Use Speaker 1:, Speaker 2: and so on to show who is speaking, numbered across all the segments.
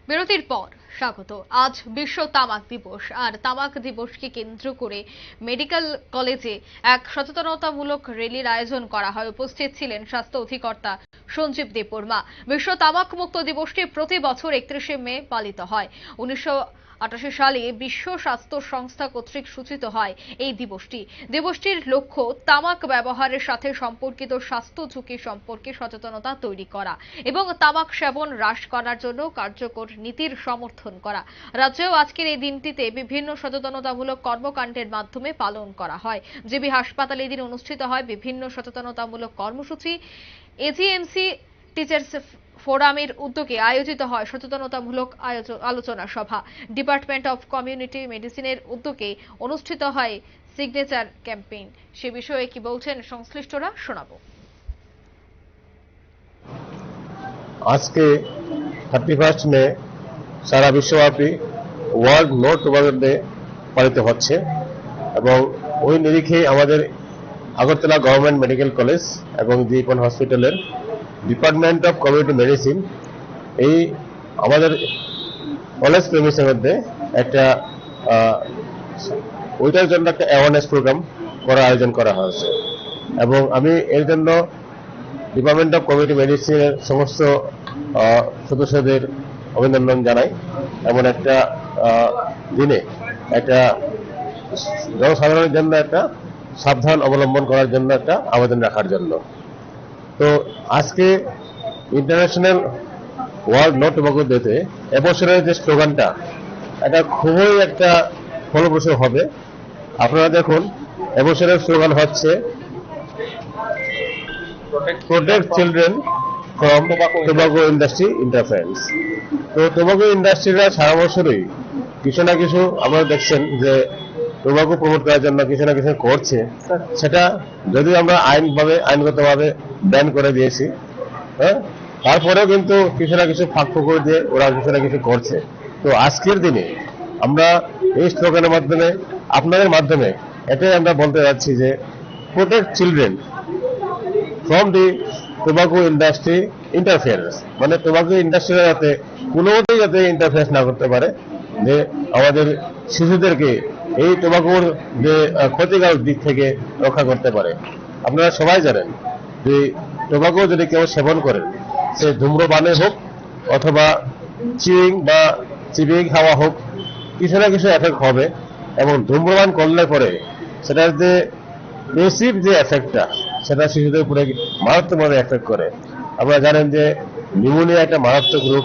Speaker 1: বিরতির পর স্বাগত। আজ বিশ্ব তামাক দিবস, আর তামাক দিবসকে কেন্দ্র করে মেডিকেল কলেজে এক সচেতনতামূলক র্যালির আয়োজন করা হয়। উপস্থিত ছিলেন স্বাস্থ্য অধিকর্তা সঞ্জীব দেববর্মা। বিশ্ব তামাক মুক্ত দিবসটি প্রতি বছর 31শে মে পালিত হয়। 1988 সালে বিশ্ব স্বাস্থ্য সংস্থা কর্তৃক সূচিত হয় এই দিবসটির লক্ষ্য তামাক ব্যবহারের সাথে সম্পর্কিত স্বাস্থ্য ঝুঁকি সম্পর্কে সচেতনতা তৈরি করা এবং তামাক সেবন হ্রাস করার জন্য কার্যকর নীতির সমর্থন করা। রাজ্যেও আজকের এই দিনটিতে বিভিন্ন সচেতনতামূলক কর্মকাণ্ডের মাধ্যমে পালন করা হয়। জিবি হাসপাতালে এদিন অনুষ্ঠিত হয় বিভিন্ন সচেতনতামূলক কর্মসূচি। এজিএমসি টিচার্স ফোরামের উদ্যোগে আয়োজিত হয় সচেতনতামূলক আলোচনা সভা। ডিপার্টমেন্ট অফ কমিউনিটি মেডিসিনের উদ্যোগে অনুষ্ঠিত হয় সিগনেচার ক্যাম্পেইন। সে বিষয়ে কি বলছেন সংশ্লিষ্টরা, শোনাবো।
Speaker 2: আজকে 31 মে সারা বিশ্বব্যাপী ওয়ার্ল্ড নো টোবাকো ডে পালিত হচ্ছে এবং ওই নিরিখে আমাদের আগরতলা গভর্নমেন্ট মেডিকেল কলেজ এবং জিপন হসপিটালের ডিপার্টমেন্ট অফ কমিউনিটি মেডিসিন এই আমাদের কলেজ প্রেমিসের মধ্যে একটা ওইটার জন্য একটা অ্যাওয়ারনেস প্রোগ্রাম করার আয়োজন করা হয়েছে এবং আমি এর জন্য ডিপার্টমেন্ট অফ কমিউনিটি মেডিসিনের সমস্ত সদস্যদের অভিনন্দন জানাই। এমন একটা দিনে একটা জনসাধারণের জন্য একটা সাবধান অবলম্বন করার জন্য একটা আবেদন রাখার জন্য। তো আজকে ইন্টারন্যাশনাল ওয়ার্ল্ড নো টোবাকো ডেতে এবছরের যে স্লোগানটা এটা খুবই একটা ফলপ্রসূ হবে। আপনারা দেখুন, এবছরের স্লোগান হচ্ছে protect children from tobacco industry interference. তো টোবাকো ইন্ডাস্ট্রিরা সারা বছরই কিছু না কিছু আপনারা দেখছেন যে টোবাকো প্রমোট করার জন্য কিছু না কিছু করছে। সেটা যদিও আমরা আইনগতভাবে ব্যান করে দিয়েছি, হ্যাঁ, তারপরেও কিন্তু কিছু না কিছু ফাঁক ফুকর দিয়ে ওরা কিছু না কিছু করছে। তো আজকের দিনে আমরা এই স্লোগানের মাধ্যমে আপনাদের মাধ্যমে এটাই আমরা বলতে যাচ্ছি যে protect children from the tobacco industry interference, মানে টোবাকো ইন্ডাস্ট্রিরা যাতে কোনোমতেই যাতে ইন্টারফেয়ারেন্স না করতে পারে, যে আমাদের শিশুদেরকে এই টোবাকোর যে ক্ষতিকারক দিক থেকে রক্ষা করতে পারে। আপনারা সবাই জানেন যে টোবাকো যদি কেউ সেবন করেন, সে ধূম্রপানে হোক অথবা চিবিং খাওয়া হোক, কিছু না কিছু এফেক্ট হবে এবং ধূম্রপান করলে পরে সেটার যে পেসিভ যে এফেক্টটা সেটা শিশুদের উপরে মারাত্মকভাবে এফেক্ট করে। আপনারা জানেন যে নিউমোনিয়া একটা মারাত্মক রোগ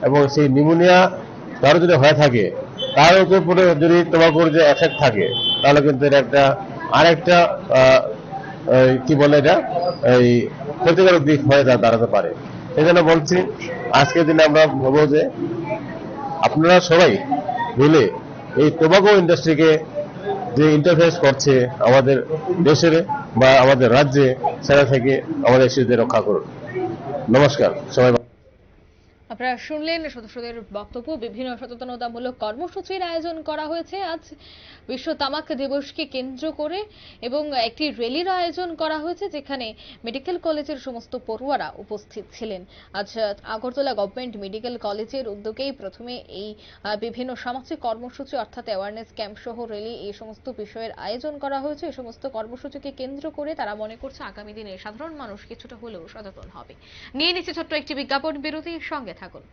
Speaker 2: এবং সেই নিউমোনিয়া তার যদি হয়ে থাকে, তার উপরে যদি টোবাকোর যে এফেক্ট থাকে, তাহলে কিন্তু এটা একটা আরেকটা কি বলে এটা এই ক্ষতিকারক দিক হয়ে দাঁড়াতে পারে। এই জন্য বলছি আজকের দিনে আমরা বলবো যে আপনারা সবাই মিলে এই টোবাকো ইন্ডাস্ট্রিকে যে ইন্টারফেস করছে আমাদের দেশের বা আমাদের রাজ্যে, সেটা থেকে আমাদের শিশুদের রক্ষা করুন। নমস্কার সবাই।
Speaker 1: আপনারা শুনলেন সদস্যদের বক্তব্য। বিভিন্ন সচেতনতামূলক কর্মসূচির আয়োজন করা হয়েছে আজ বিশ্ব তামাক দিবসকে কেন্দ্র করে এবং একটি র্যালির আয়োজন করা হয়েছে, যেখানে মেডিকেল কলেজের সমস্ত পড়ুয়ারা উপস্থিত ছিলেন। আজ আগরতলা গভর্নমেন্ট মেডিকেল কলেজের উদ্যোগেই প্রথমে এই বিভিন্ন সামাজিক কর্মসূচি অর্থাৎ অ্যাওয়ারনেস ক্যাম্প সহ র্যালি, এই সমস্ত বিষয়ের আয়োজন করা হয়েছে। এই সমস্ত কর্মসূচিকে কেন্দ্র করে তারা মনে করছে আগামী দিনে সাধারণ মানুষ কিছুটা হলেও সচেতন হবে। নিয়ে নিচ্ছে ছোট্ট একটি বিজ্ঞাপন বিরতি, সঙ্গে থাকুন।